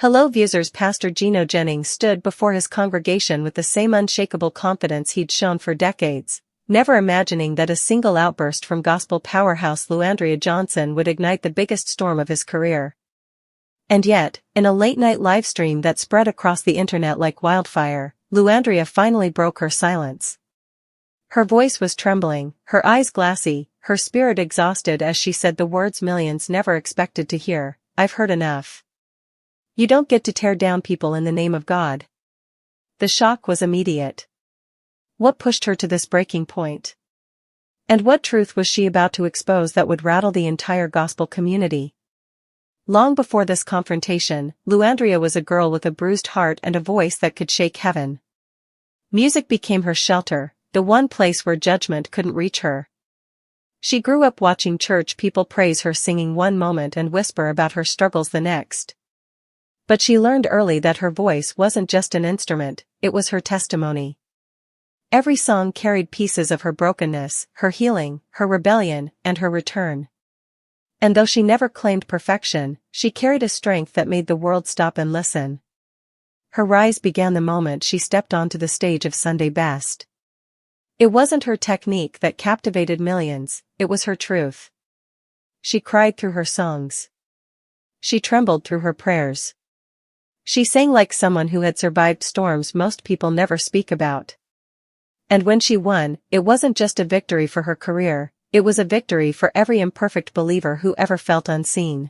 Hello viewers. Pastor Gino Jennings stood before his congregation with the same unshakable confidence he'd shown for decades, never imagining that a single outburst from gospel powerhouse Andria Johnson would ignite the biggest storm of his career. And yet, in a late-night livestream that spread across the internet like wildfire, Andria finally broke her silence. Her voice was trembling, her eyes glassy, her spirit exhausted as she said the words millions never expected to hear, "I've heard enough. You don't get to tear down people in the name of God." The shock was immediate. What pushed her to this breaking point? And what truth was she about to expose that would rattle the entire gospel community? Long before this confrontation, Andria was a girl with a bruised heart and a voice that could shake heaven. Music became her shelter, the one place where judgment couldn't reach her. She grew up watching church people praise her singing one moment and whisper about her struggles the next. But she learned early that her voice wasn't just an instrument, it was her testimony. Every song carried pieces of her brokenness, her healing, her rebellion, and her return. And though she never claimed perfection, she carried a strength that made the world stop and listen. Her rise began the moment she stepped onto the stage of Sunday Best. It wasn't her technique that captivated millions, it was her truth. She cried through her songs. She trembled through her prayers. She sang like someone who had survived storms most people never speak about. And when she won, it wasn't just a victory for her career, it was a victory for every imperfect believer who ever felt unseen.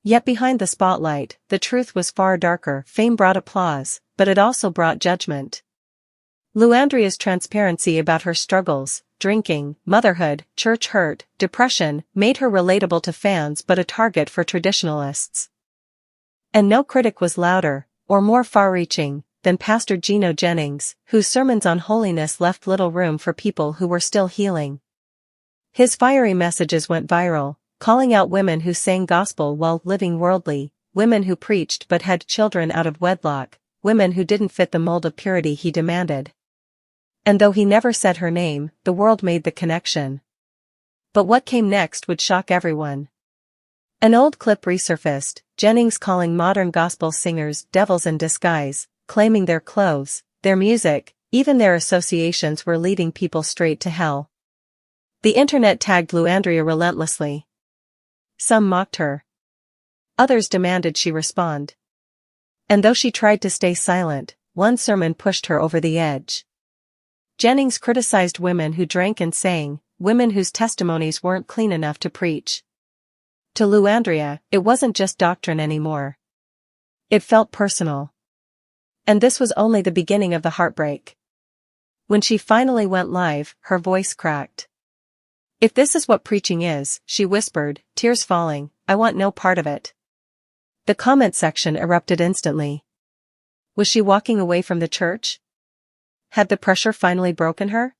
Yet behind the spotlight, the truth was far darker. Fame brought applause, but it also brought judgment. Andria's transparency about her struggles, drinking, motherhood, church hurt, depression, made her relatable to fans but a target for traditionalists. And no critic was louder, or more far-reaching, than Pastor Gino Jennings, whose sermons on holiness left little room for people who were still healing. His fiery messages went viral, calling out women who sang gospel while living worldly, women who preached but had children out of wedlock, women who didn't fit the mold of purity he demanded. And though he never said her name, the world made the connection. But what came next would shock everyone. An old clip resurfaced, Jennings calling modern gospel singers devils in disguise, claiming their clothes, their music, even their associations were leading people straight to hell. The internet tagged Andria relentlessly. Some mocked her. Others demanded she respond. And though she tried to stay silent, one sermon pushed her over the edge. Jennings criticized women who drank and sang, women whose testimonies weren't clean enough to preach. To Andria, it wasn't just doctrine anymore. It felt personal. And this was only the beginning of the heartbreak. When she finally went live, her voice cracked. "If this is what preaching is," she whispered, tears falling, "I want no part of it." The comment section erupted instantly. Was she walking away from the church? Had the pressure finally broken her?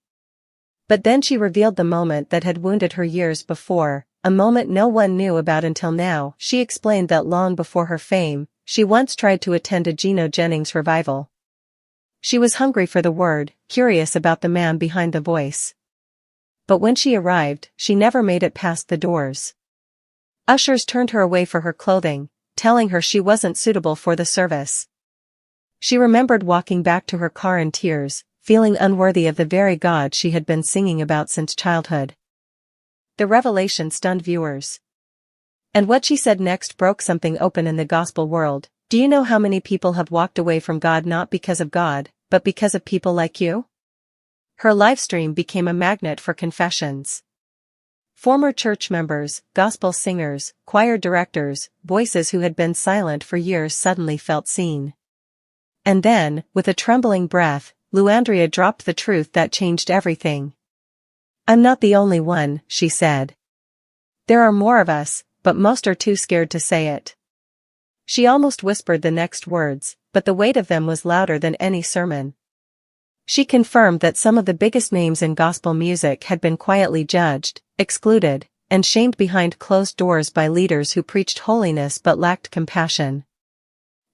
But then she revealed the moment that had wounded her years before, a moment no one knew about until now. She explained that long before her fame, she once tried to attend a Gino Jennings revival. She was hungry for the word, curious about the man behind the voice. But when she arrived, she never made it past the doors. Ushers turned her away for her clothing, telling her she wasn't suitable for the service. She remembered walking back to her car in tears, feeling unworthy of the very God she had been singing about since childhood. The revelation stunned viewers. And what she said next broke something open in the gospel world. Do you know how many people have walked away from God not because of God, but because of people like you? Her livestream became a magnet for confessions. Former church members, gospel singers, choir directors, voices who had been silent for years suddenly felt seen. And then, with a trembling breath, Andria dropped the truth that changed everything. "I'm not the only one," she said. "There are more of us, but most are too scared to say it." She almost whispered the next words, but the weight of them was louder than any sermon. She confirmed that some of the biggest names in gospel music had been quietly judged, excluded, and shamed behind closed doors by leaders who preached holiness but lacked compassion.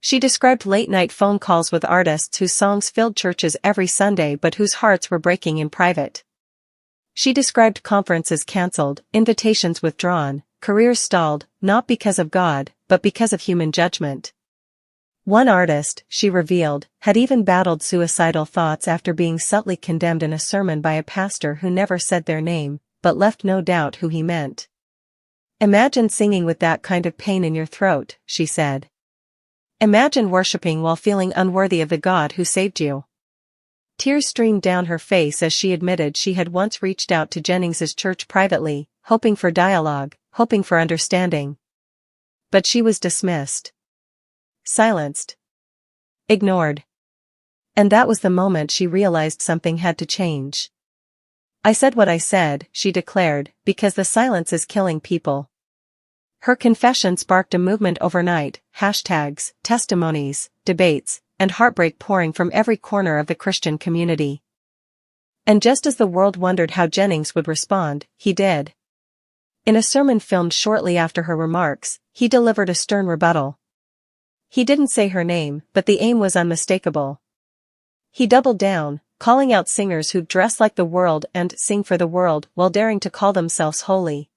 She described late-night phone calls with artists whose songs filled churches every Sunday but whose hearts were breaking in private. She described conferences canceled, invitations withdrawn, careers stalled, not because of God, but because of human judgment. One artist, she revealed, had even battled suicidal thoughts after being subtly condemned in a sermon by a pastor who never said their name, but left no doubt who he meant. "Imagine singing with that kind of pain in your throat," she said. "Imagine worshiping while feeling unworthy of the God who saved you." Tears streamed down her face as she admitted she had once reached out to Jennings's church privately, hoping for dialogue, hoping for understanding. But she was dismissed. Silenced. Ignored. And that was the moment she realized something had to change. "I said what I said," she declared, "because the silence is killing people." Her confession sparked a movement overnight, hashtags, testimonies, debates, and heartbreak pouring from every corner of the Christian community. And just as the world wondered how Jennings would respond, he did. In a sermon filmed shortly after her remarks, he delivered a stern rebuttal. He didn't say her name, but the aim was unmistakable. He doubled down, calling out singers who dress like the world and sing for the world while daring to call themselves holy.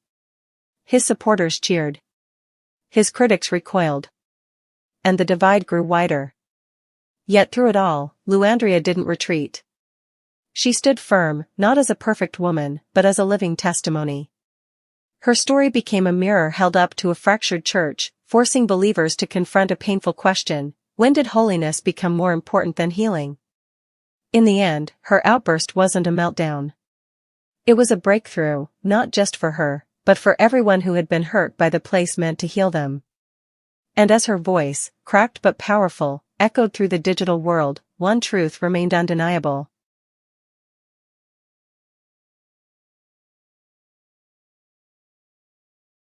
His supporters cheered. His critics recoiled. And the divide grew wider. Yet through it all, Andria didn't retreat. She stood firm, not as a perfect woman, but as a living testimony. Her story became a mirror held up to a fractured church, forcing believers to confront a painful question: when did holiness become more important than healing? In the end, her outburst wasn't a meltdown. It was a breakthrough, not just for her, but for everyone who had been hurt by the place meant to heal them. And as her voice, cracked but powerful, echoed through the digital world, one truth remained undeniable: